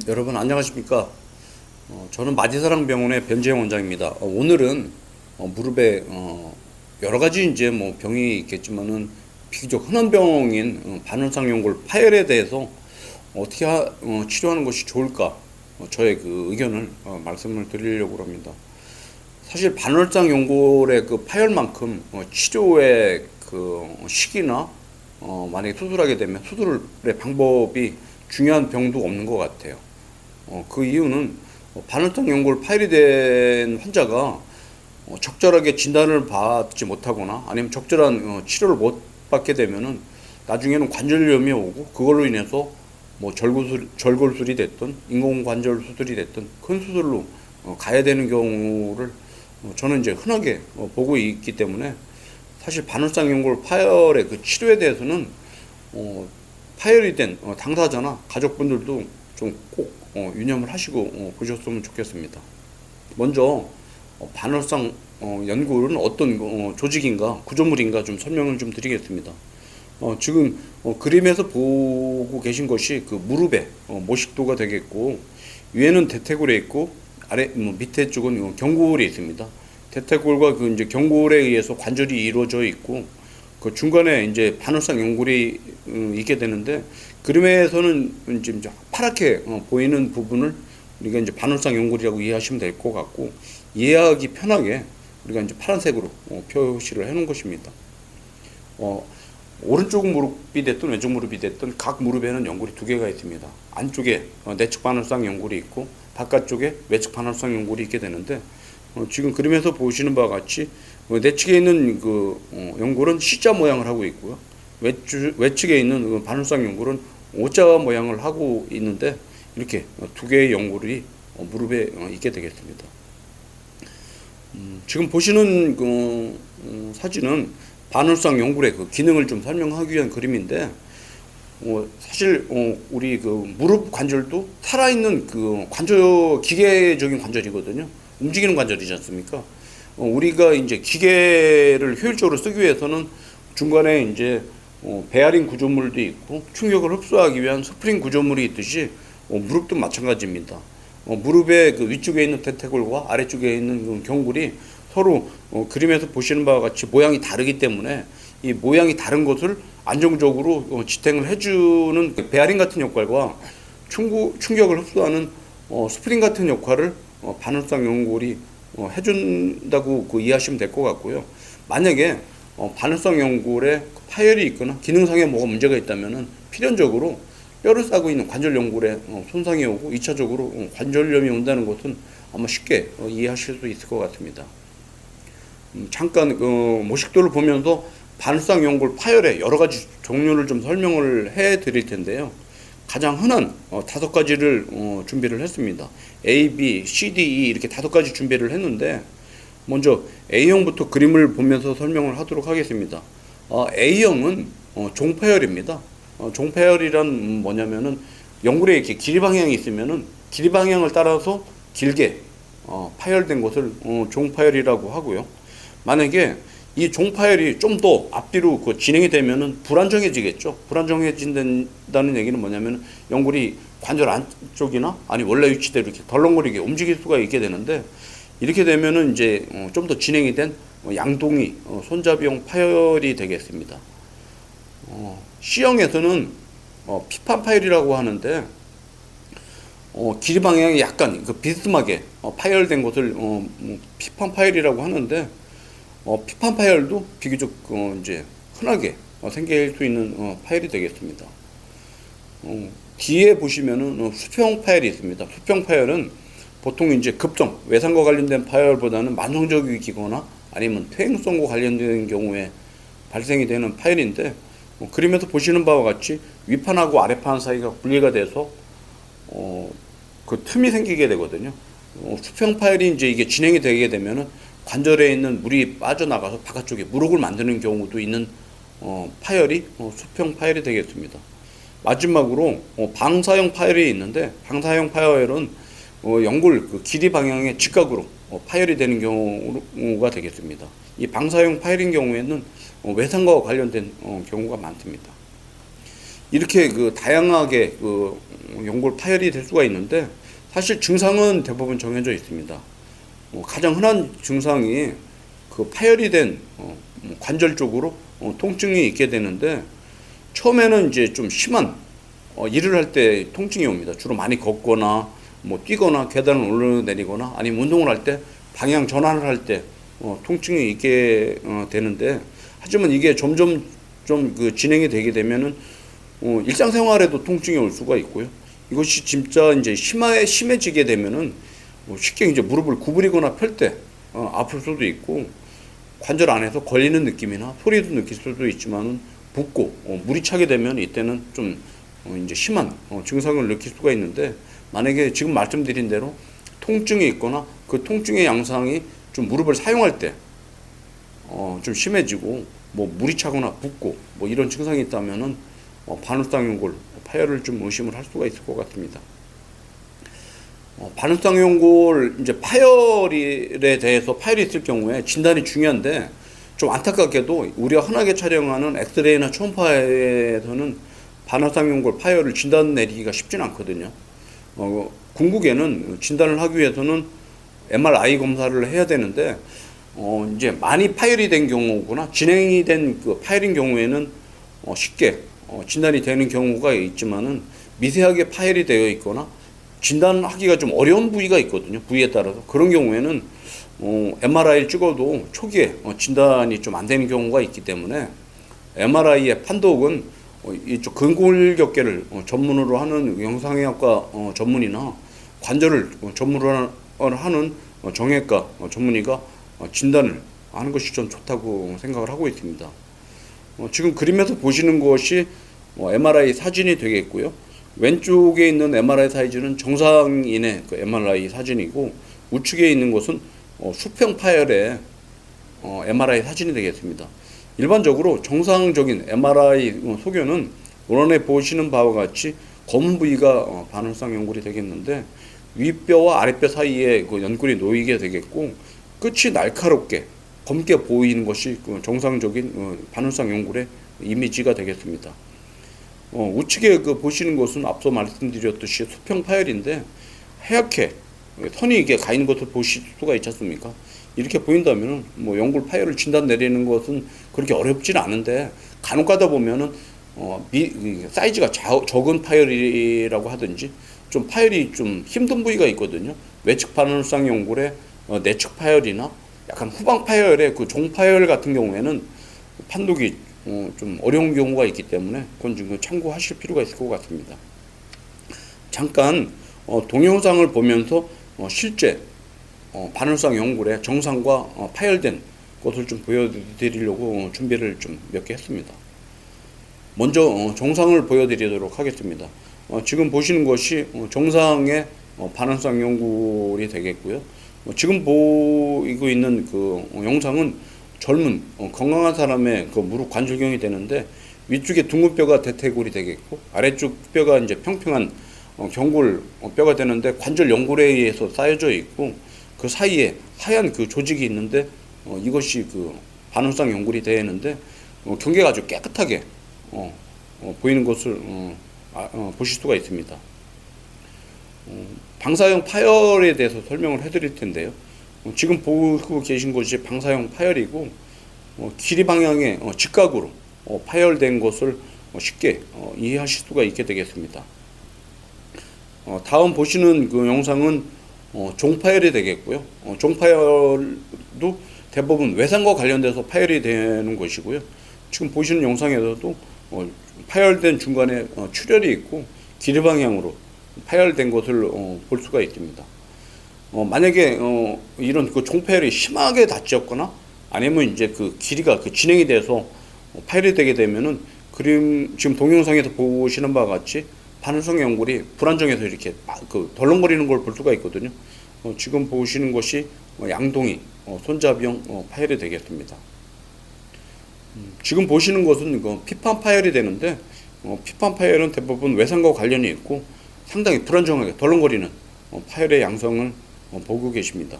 여러분 안녕하십니까? 저는 마디사랑병원의 변재영 원장입니다. 오늘은 무릎에 여러 가지 이제 뭐 병이 있겠지만은 비교적 흔한 병인 반월상 연골 파열에 대해서 어떻게 치료하는 것이 좋을까? 저의 그 의견을 말씀을 드리려고 합니다. 사실 반월상 연골의 그 파열만큼 치료의 그 시기나 만약에 수술하게 되면 수술의 방법이 중요한 병도 없는 것 같아요. 그 이유는 반월상 연골 파열이 된 환자가 적절하게 진단을 받지 못하거나 아니면 적절한 치료를 못 받게 되면은 나중에는 관절염이 오고 그걸로 인해서 뭐 절골술이 됐든 인공관절 수술이 됐든 큰 수술로 가야 되는 경우를 저는 이제 흔하게 보고 있기 때문에 사실 반월상 연골 파열의 그 치료에 대해서는 파열이 된 당사자나 가족분들도 좀 꼭 유념을 하시고 보셨으면 좋겠습니다. 먼저 반월상 연골은 어떤 조직인가 구조물인가 좀 설명을 좀 드리겠습니다. 지금 그림에서 보고 계신 것이 그 무릎의 모식도가 되겠고, 위에는 대퇴골에 있고 아래 밑에 쪽은 경골이 있습니다. 대퇴골과 그 이제 경골에 의해서 관절이 이루어져 있고, 그 중간에 이제 반월상 연골이 있게 되는데, 그림에서는 이제 파랗게 보이는 부분을 우리가 이제 반월상 연골이라고 이해하시면 될 것 같고, 이해하기 편하게 우리가 이제 파란색으로 표시를 해 놓은 것입니다. 오른쪽 무릎이 됐든 왼쪽 무릎이 됐든 각 무릎에는 연골이 두 개가 있습니다. 안쪽에 내측 반월상 연골이 있고 바깥쪽에 외측 반월상 연골이 있게 되는데, 지금 그림에서 보시는 바와 같이 내측에 있는 그 연골은 C자 모양을 하고 있고요. 외측에 있는 그 반월상 연골은 O자 모양을 하고 있는데, 이렇게 두 개의 연골이 무릎에 있게 되겠습니다. 지금 보시는 그 사진은 반월상 연골의 그 기능을 좀 설명하기 위한 그림인데, 사실 우리 그 무릎 관절도 살아있는 그 기계적인 관절이거든요. 움직이는 관절이지 않습니까? 우리가 이제 기계를 효율적으로 쓰기 위해서는 중간에 이제 베어링 구조물도 있고 충격을 흡수하기 위한 스프링 구조물이 있듯이 무릎도 마찬가지입니다. 무릎의 그 위쪽에 있는 대퇴골과 아래쪽에 있는 그 경골이 서로 그림에서 보시는 바와 같이 모양이 다르기 때문에 이 모양이 다른 것을 안정적으로 지탱을 해주는 베어링 같은 역할과 충격을 흡수하는 스프링 같은 역할을 반월상 연골이 해준다고 이해하시면 될 것 같고요. 만약에 반월상 연골에 파열이 있거나 기능상에 뭐가 문제가 있다면은 필연적으로 뼈를 싸고 있는 관절 연골에 손상이 오고 2차적으로 관절염이 온다는 것은 아마 쉽게 이해하실 수 있을 것 같습니다. 잠깐 모식도를 보면서 반월상 연골 파열의 여러 가지 종류를 좀 설명을 해 드릴 텐데요. 가장 흔한 5가지를 준비를 했습니다. A, B, C, D, E 이렇게 5가지 준비를 했는데, 먼저 A형부터 그림을 보면서 설명을 하도록 하겠습니다. A형은 종파열입니다. 종파열이란 뭐냐면은 연골에 이렇게 길이 방향이 있으면은 길이 방향을 따라서 길게 파열된 것을 종파열이라고 하고요. 만약에 이 종파열이 좀 더 앞뒤로 진행이 되면은 불안정해지겠죠. 불안정해진다는 얘기는 뭐냐면 연골이 관절 안쪽이나 아니 원래 위치대로 이렇게 덜렁거리게 움직일 수가 있게 되는데, 이렇게 되면은 이제 좀 더 진행이 된 양동이 손잡이형 파열이 되겠습니다. C형에서는 피판 파열이라고 하는데, 길이 방향이 약간 비스듬하게 파열된 것을 피판 파열이라고 하는데, 피판 파열도 비교적 이제 흔하게 생길 수 있는 파열이 되겠습니다. 뒤에 보시면은 수평 파열이 있습니다. 수평 파열은 보통 이제 급성 외상과 관련된 파열보다는 만성적이거나 아니면 퇴행성과 관련된 경우에 발생이 되는 파열인데, 그림에서 보시는 바와 같이 위판하고 아래판 사이가 분리가 돼서 그 틈이 생기게 되거든요. 수평 파열이 이제 이게 진행이 되게 되면은 관절에 있는 물이 빠져나가서 바깥쪽에 물혹을 만드는 경우도 있는 파열이 수평 파열이 되겠습니다. 마지막으로 방사형 파열이 있는데, 방사형 파열은 연골 그 길이 방향의 직각으로 파열이 되는 경우가 되겠습니다. 이 방사형 파열인 경우에는 외상과 관련된 경우가 많습니다. 이렇게 다양하게 연골 파열이 될 수가 있는데 사실 증상은 대부분 정해져 있습니다. 가장 흔한 증상이 그 파열이 된 관절 쪽으로 통증이 있게 되는데 처음에는 이제 좀 심한 일을 할 때 통증이 옵니다. 주로 많이 걷거나 뭐 뛰거나 계단을 오르내리거나 아니면 운동을 할 때 방향 전환을 할 때 통증이 있게 되는데 하지만 이게 점점 좀 그 진행이 되게 되면은 일상생활에도 통증이 올 수가 있고요. 이것이 진짜 이제 심해지게 되면은 쉽게 이제 무릎을 구부리거나 펼 때 아플 수도 있고 관절 안에서 걸리는 느낌이나 소리도 느낄 수도 있지만은 붓고 물이 차게 되면 이때는 좀 이제 심한 증상을 느낄 수가 있는데 만약에 지금 말씀드린 대로 통증이 있거나 그 통증의 양상이 좀 무릎을 사용할 때 좀 심해지고 뭐 물이 차거나 붓고 뭐 이런 증상이 있다면은 반월상 연골 파열을 좀 의심을 할 수가 있을 것 같습니다. 반월상 연골 이제 파열에 대해서 파열이 있을 경우에 진단이 중요한데 좀 안타깝게도 우리가 흔하게 촬영하는 엑스레이나 초음파에서는 반월상 연골 파열을 진단 내리기가 쉽지는 않거든요. 궁극에는 진단을 하기 위해서는 MRI 검사를 해야 되는데 이제 많이 파열이 된 경우거나 진행이 된 그 파열인 경우에는 쉽게 진단이 되는 경우가 있지만은 미세하게 파열이 되어 있거나 진단하기가 좀 어려운 부위가 있거든요. 부위에 따라서 그런 경우에는 MRI를 찍어도 초기에 진단이 좀 안 되는 경우가 있기 때문에 MRI의 판독은 이쪽 근골격계를 전문으로 하는 영상의학과 전문이나 관절을 전문으로 하는 정형외과 전문의가 진단을 하는 것이 좀 좋다고 생각을 하고 있습니다. 지금 그림에서 보시는 것이 MRI 사진이 되겠고요. 왼쪽에 있는 MRI 사진은 정상인의 그 MRI 사진이고 우측에 있는 것은 수평 파열의 MRI 사진이 되겠습니다. 일반적으로 정상적인 MRI 소견은 원안에 보시는 바와 같이 검은 부위가 반월상 연골이 되겠는데 윗뼈와 아랫뼈 사이에 그 연골이 놓이게 되겠고 끝이 날카롭게 검게 보이는 것이 그 정상적인 반월상 연골의 이미지가 되겠습니다. 우측에 그 보시는 것은 앞서 말씀드렸듯이 수평 파열인데 하얗게 선이 이게 가 있는 것을 보실 수가 있지 않습니까? 이렇게 보인다면 뭐 연골 파열을 진단 내리는 것은 그렇게 어렵지는 않은데 간혹 가다 보면은 사이즈가 적은 파열이라고 하든지 좀 파열이 좀 힘든 부위가 있거든요. 외측 반월상 연골의 내측 파열이나 약간 후방 파열의 그 종파열 같은 경우에는 판독이 좀 어려운 경우가 있기 때문에 그건 좀 참고하실 필요가 있을 것 같습니다. 잠깐 동영상을 보면서 실제 반월상 연골의 정상과 파열된 것을 좀 보여드리려고 준비를 좀 몇 개 했습니다. 먼저 정상을 보여드리도록 하겠습니다. 지금 보시는 것이 정상의 반월상 연골이 되겠고요. 지금 보이고 있는 그 영상은 젊은 건강한 사람의 그 무릎 관절경이 되는데 위쪽에 둥근 뼈가 대퇴골이 되겠고 아래쪽 뼈가 이제 평평한 경골 뼈가 되는데 관절 연골에 의해서 쌓여져 있고 그 사이에 하얀 그 조직이 있는데 이것이 그 반월상 연골이 되는데 경계가 아주 깨끗하게 보이는 것을 보실 수가 있습니다. 방사형 파열에 대해서 설명을 해드릴 텐데요. 지금 보고 계신 것이 방사형 파열이고 길이 방향의 직각으로 파열된 것을 쉽게 이해하실 수가 있게 되겠습니다. 다음 보시는 그 영상은 종파열이 되겠고요. 종파열도 대부분 외상과 관련돼서 파열이 되는 것이고요. 지금 보시는 영상에서도 파열된 중간에 출혈이 있고 길이 방향으로 파열된 것을 볼 수가 있습니다. 만약에 이런 그 종파열이 심하게 닫혔거나 아니면 이제 그 길이가 그 진행이 돼서 파열이 되게 되면은 지금 동영상에서 보시는 바와 같이 반월상 연골이 불안정해서 이렇게 그 덜렁거리는 걸 볼 수가 있거든요. 지금 보시는 것이 양동이 손잡이형 파열이 되겠습니다. 지금 보시는 것은 피판 파열이 되는데 피판 파열은 대부분 외상과 관련이 있고 상당히 불안정하게 덜렁거리는 파열의 양상을 보고 계십니다.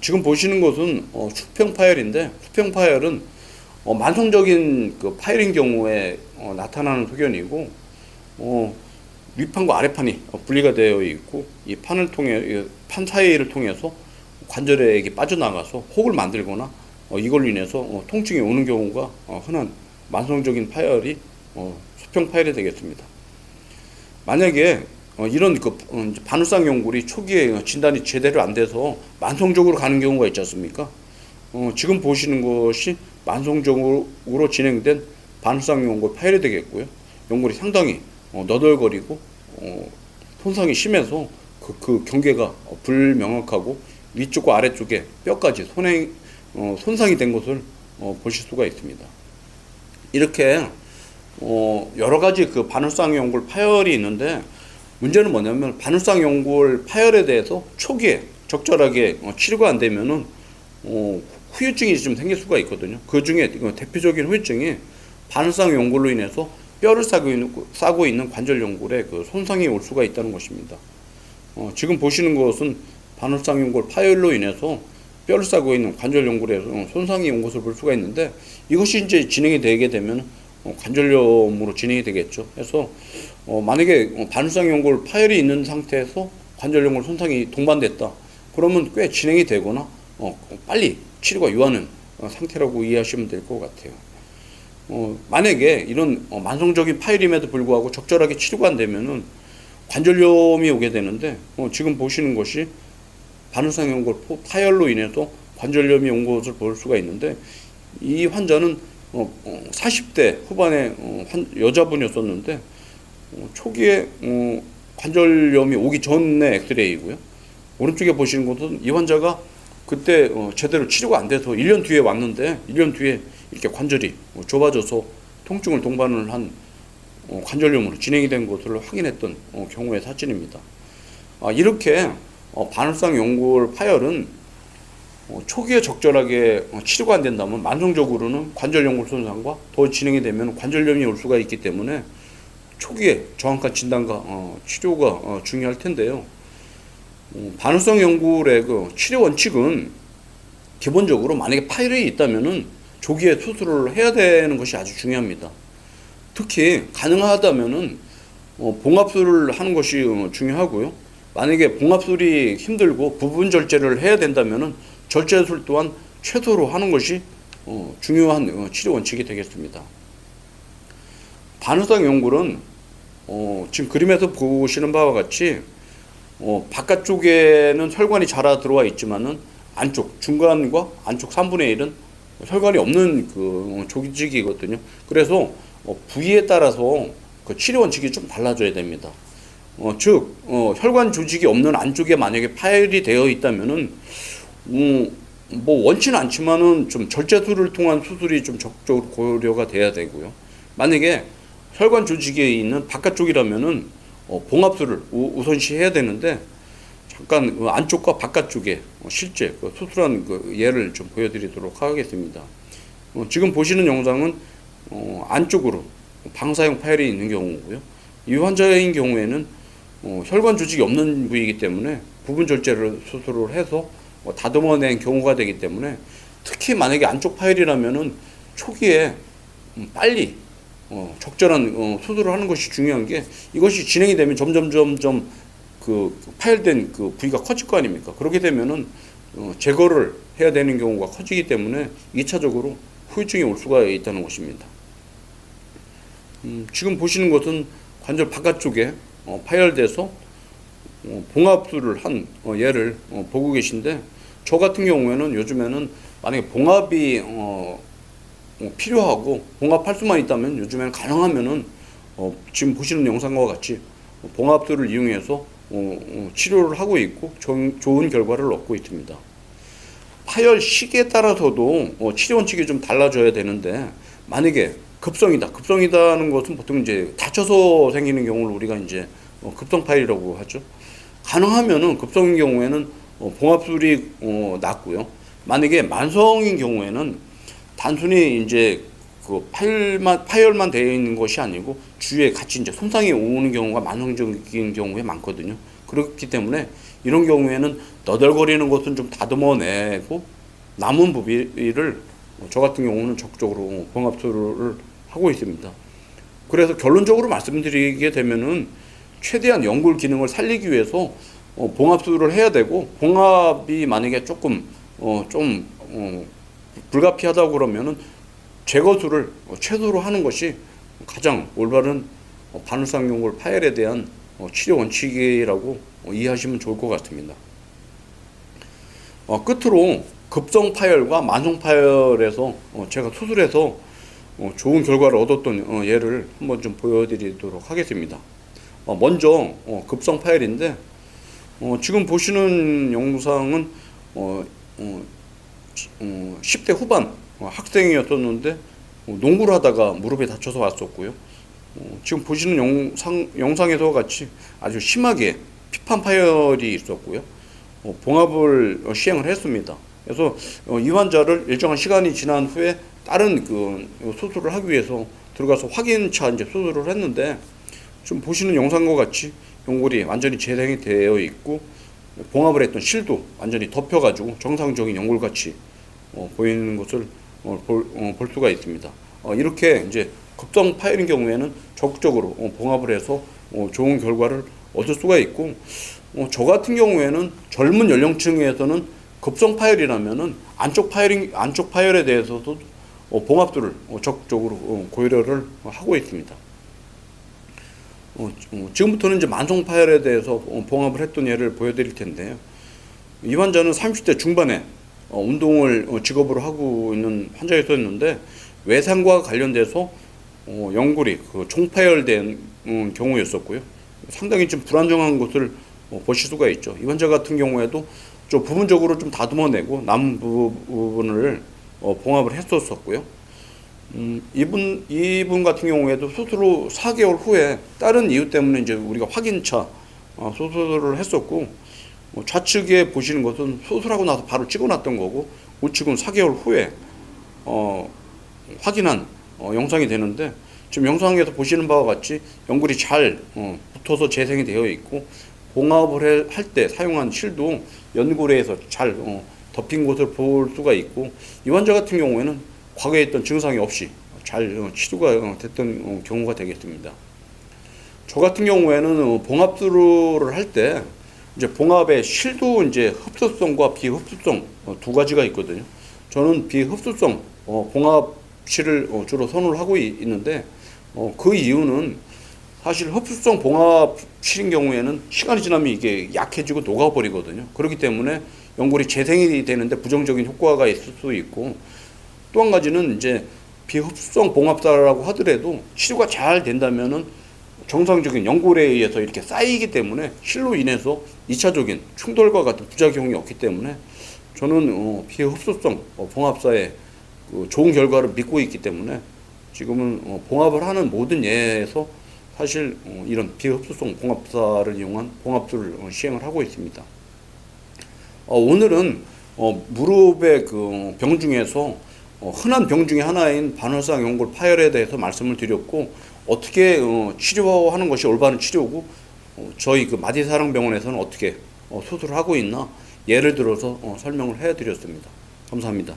지금 보시는 것은 수평 파열인데 수평 파열은 만성적인 그 파열인 경우에 나타나는 소견이고 윗판과 아랫판이 분리가 되어 있고, 이 판을 통해, 이 판 사이를 통해서 관절액이 빠져나가서 혹을 만들거나 이걸로 인해서 통증이 오는 경우가 흔한 만성적인 파열이 수평 파열이 되겠습니다. 만약에 이런 반울상 연골이 초기에 진단이 제대로 안 돼서 만성적으로 가는 경우가 있지 않습니까? 지금 보시는 것이 만성적으로 진행된 반울상 연골 파열이 되겠고요. 연골이 상당히 너덜거리고 손상이 심해서 그 경계가 불명확하고 위쪽과 아래쪽에 뼈까지 손상이 된 것을 보실 수가 있습니다. 이렇게 여러 가지 그 반울상 연골 파열이 있는데, 문제는 뭐냐면 반울상 연골 파열에 대해서 초기에 적절하게 치료가 안 되면은 후유증이 좀 생길 수가 있거든요. 그 중에 대표적인 후유증이 반울상 연골로 인해서 뼈를 싸고 있는 관절 연골에 그 손상이 올 수가 있다는 것입니다. 지금 보시는 것은 반울상 연골 파열로 인해서 뼈를 싸고 있는 관절 연골에 손상이 온 것을 볼 수가 있는데, 이것이 이제 진행이 되게 되면 관절염으로 진행이 되겠죠. 그래서 만약에 반울상 연골 파열이 있는 상태에서 관절 연골 손상이 동반됐다, 그러면 꽤 진행이 되거나 빨리 치료가 유하는 상태라고 이해하시면 될 것 같아요. 만약에 이런 만성적인 파열임에도 불구하고 적절하게 치료가 안 되면은 관절염이 오게 되는데, 지금 보시는 것이 반울상 연골 파열로 인해서 관절염이 온 것을 볼 수가 있는데, 이 환자는 40대 후반의 여자분이었었는데, 초기에 관절염이 오기 전의 엑스레이고요. 오른쪽에 보시는 것은 이 환자가 그때 제대로 치료가 안 돼서 1년 뒤에 왔는데, 1년 뒤에 이렇게 관절이 좁아져서 통증을 동반을 한 관절염으로 진행이 된 것을 확인했던 경우의 사진입니다. 이렇게 반울상 연골 파열은 초기에 적절하게 치료가 안 된다면 만성적으로는 관절 연골 손상과 더 진행이 되면 관절염이 올 수가 있기 때문에 초기에 정확한 진단과 치료가 중요할 텐데요. 반울상 연골의 그 치료 원칙은 기본적으로 만약에 파열이 있다면은 조기에 수술을 해야 되는 것이 아주 중요합니다. 특히 가능하다면은 봉합술을 하는 것이 중요하고요. 만약에 봉합술이 힘들고 부분 절제를 해야 된다면은 절제술 또한 최소로 하는 것이 중요한 치료 원칙이 되겠습니다. 반울상 연골은 지금 그림에서 보시는 바와 같이 바깥쪽에는 혈관이 자라 들어와 있지만은 안쪽 중간과 안쪽 3분의 1은 혈관이 없는 그 조직이거든요. 그래서 부위에 따라서 그 치료 원칙이 좀 달라져야 됩니다. 즉 혈관 조직이 없는 안쪽에 만약에 파열이 되어 있다면은 뭐 원치는 않지만은 좀 절제술을 통한 수술이 좀 적극적으로 고려가 돼야 되고요. 만약에 혈관 조직에 있는 바깥쪽이라면은 봉합술을 우선시 해야 되는데, 잠깐 안쪽과 바깥쪽에 실제 수술한 그 예를 좀 보여드리도록 하겠습니다. 지금 보시는 영상은 안쪽으로 방사형 파열이 있는 경우고요. 이 환자의 경우에는 혈관 조직이 없는 부위이기 때문에 부분 절제를 수술을 해서 다듬어낸 경우가 되기 때문에, 특히 만약에 안쪽 파열이라면은 초기에 빨리 적절한 수술을 하는 것이 중요한 게, 이것이 진행이 되면 점점 그 파열된 그 부위가 커질 거 아닙니까? 그렇게 되면은 제거를 해야 되는 경우가 커지기 때문에 2차적으로 후유증이 올 수가 있다는 것입니다. 지금 보시는 것은 관절 바깥쪽에 파열돼서 봉합술을 한 예를 보고 계신데, 저 같은 경우에는 요즘에는 만약에 봉합이 필요하고 봉합할 수만 있다면 요즘에는 가능하면은 지금 보시는 영상과 같이 봉합술을 이용해서 치료를 하고 있고 좋은 결과를 얻고 있습니다. 파열 시기에 따라서도 치료 원칙이 좀 달라져야 되는데, 만약에 급성이다는 것은 보통 이제 다쳐서 생기는 경우를 우리가 이제 급성 파열이라고 하죠. 가능하면은 급성인 경우에는 봉합술이 낫고요. 만약에 만성인 경우에는 단순히 이제 그 파열만 되어 있는 것이 아니고 주위에 같이 이제 손상이 오는 경우가 만성적인 경우에 많거든요. 그렇기 때문에 이런 경우에는 너덜거리는 것은 좀 다듬어내고 남은 부위를 저 같은 경우는 적극적으로 봉합술을 하고 있습니다. 그래서 결론적으로 말씀드리게 되면은 최대한 연골 기능을 살리기 위해서 봉합술을 해야 되고, 봉합이 만약에 조금 좀 불가피하다고 그러면은 제거술을 최소로 하는 것이 가장 올바른 바늘성 연골 파열에 대한 치료 원칙이라고 이해하시면 좋을 것 같습니다. 끝으로 급성 파열과 만성 파열에서 제가 수술해서 좋은 결과를 얻었던 예를 한번 좀 보여드리도록 하겠습니다. 먼저 급성 파열인데, 지금 보시는 영상은 10대 후반 학생이었었는데 농구를 하다가 무릎에 다쳐서 왔었고요. 지금 보시는 영상에서 같이 아주 심하게 피판 파열이 있었고요. 봉합을 시행을 했습니다. 그래서 이 환자를 일정한 시간이 지난 후에 다른 그 수술을 하기 위해서 들어가서 확인차 이제 수술을 했는데, 지금 보시는 영상과 같이 연골이 완전히 재생이 되어 있고 봉합을 했던 실도 완전히 덮여가지고 정상적인 연골같이 보이는 것을 볼 수가 있습니다. 이렇게 이제 급성 파열인 경우에는 적극적으로 봉합을 해서 좋은 결과를 얻을 수가 있고, 저 같은 경우에는 젊은 연령층에서는 급성 파열이라면은 안쪽 파열에 대해서도 봉합술을 적극적으로 고려를 하고 있습니다. 지금부터는 이제 만성 파열에 대해서 봉합을 했던 예를 보여드릴 텐데요. 이 환자는 30대 중반에 운동을 직업으로 하고 있는 환자였었는데, 외상과 관련돼서 연골이 총파열된 경우였었고요. 상당히 좀 불안정한 것을 보실 수가 있죠. 이 환자 같은 경우에도 좀 부분적으로 좀 다듬어내고 남은 부분을 봉합을 했었고요. 이분 같은 경우에도 수술 후 4개월 후에 다른 이유 때문에 이제 우리가 확인차 수술을 했었고, 좌측에 보시는 것은 수술하고 나서 바로 찍어놨던 거고, 우측은 4개월 후에 확인한 영상이 되는데, 지금 영상에서 보시는 바와 같이 연골이 잘 붙어서 재생이 되어 있고, 봉합을 할 때 사용한 실도 연골에서 잘 덮인 것을 볼 수가 있고, 이 환자 같은 경우에는 과거에 있던 증상이 없이 잘 치료가 됐던 경우가 되겠습니다. 저 같은 경우에는 봉합술을 할 때 이제 봉합의 실도 이제 흡수성과 비흡수성 두 가지가 있거든요. 저는 비흡수성 봉합실을 주로 선호를 하고 있는데, 그 이유는 사실 흡수성 봉합실인 경우에는 시간이 지나면 이게 약해지고 녹아버리거든요. 그렇기 때문에 연골이 재생이 되는데 부정적인 효과가 있을 수 있고, 또 한 가지는 이제 비흡수성 봉합사라고 하더라도 치료가 잘 된다면은 정상적인 연골에 의해서 이렇게 쌓이기 때문에 실로 인해서 2차적인 충돌과 같은 부작용이 없기 때문에 저는 비흡수성 봉합사의 좋은 결과를 믿고 있기 때문에 지금은 봉합을 하는 모든 예에서 사실 이런 비흡수성 봉합사를 이용한 봉합술을 시행을 하고 있습니다. 오늘은 무릎의 그 병 중에서 흔한 병 중에 하나인 반월상 연골 파열에 대해서 말씀을 드렸고, 어떻게 치료하는 것이 올바른 치료고, 저희 그 마디사랑병원에서는 어떻게 수술을 하고 있나 예를 들어서 설명을 해드렸습니다. 감사합니다.